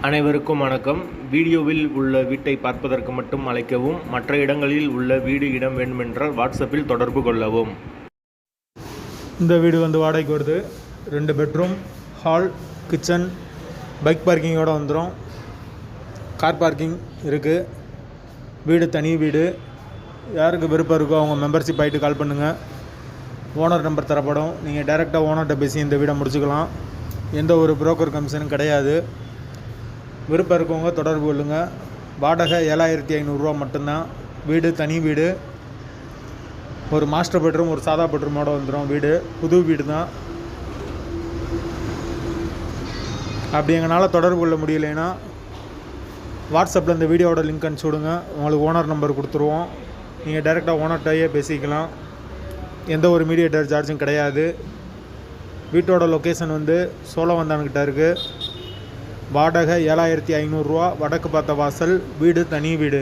அனைவருக்கும் வணக்கம். வீடியோவில் உள்ள வீட்டை பார்ப்பதற்கு மட்டும் அழைக்கவும். மற்ற இடங்களில் உள்ள வீடு இடம் வேண்டுமென்றால் வாட்ஸ்அப்பில் தொடர்பு கொள்ளவும். இந்த வீடு வாடகைக்கு வருது. 2 பெட்ரூம், ஹால், கிச்சன், பைக் பார்க்கிங்கோடு வந்துடும். கார் பார்க்கிங் இருக்குது. வீடு தனி வீடு. யாருக்கு விருப்பம் இருக்கோ அவங்க மெம்பர்ஷிப் ஆகிட்டு கால் பண்ணுங்கள். ஓனர் நம்பர் தரப்படும். நீங்கள் டைரெக்டாக ஓனர்கிட்ட பேசி இந்த வீடை முடிச்சுக்கலாம். எந்த ஒரு புரோக்கர் கமிஷனும் கிடையாது. விருப்பம் இருக்கவங்க தொடர்பு கொள்ளுங்கள். வாடகை 7500 மட்டும்தான். வீடு தனி வீடு. ஒரு மாஸ்டர் பெட்ரூம், ஒரு சாதா பெட்ரூமோடு வந்துடும். வீடு புது வீடு தான். அப்படி எங்களால் தொடர்பு கொள்ள முடியலைன்னா வாட்ஸ்அப்பில் இந்த வீடியோவோட லிங்க் அனுப்பிச்சி விடுங்க. உங்களுக்கு ஓனர் நம்பர் கொடுத்துருவோம். நீங்கள் டைரெக்டாக ஓனர்கிட்டயே பேசிக்கலாம். எந்த ஒரு மீடியேட்டர் சார்ஜும் கிடையாது. வீட்டோட லொக்கேஷன் சோழவந்தான்கிட்ட இருக்குது. வாடகை 7500 வடக்கு பார்த்த வாசல். வீடு தனி வீடு.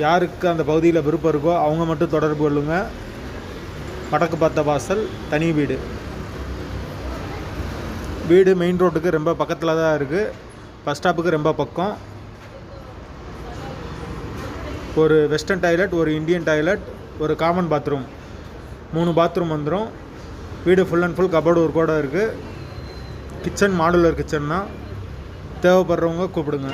யாருக்கு அந்த பகுதியில் விருப்பம் இருக்கோ அவங்க மட்டும் தொடர்பு கொள்ளுங்க. வடக்கு பார்த்த வாசல், தனி வீடு. வீடு மெயின் ரோட்டுக்கு ரொம்ப பக்கத்தில் தான் இருக்குது. பஸ் ஸ்டாப்புக்கு ரொம்ப பக்கம். ஒரு வெஸ்டர்ன் டாய்லெட், ஒரு இந்தியன் டாய்லெட், ஒரு காமன் பாத்ரூம், 3 பாத்ரூம் வந்துடும். வீடு ஃபுல் அண்ட் ஃபுல் கபோர்டு ஒர்க்கோடு இருக்குது. கிச்சன் மாடுலர் கிச்சன் தான். தேவைப்படுறவங்க கூப்பிடுங்க.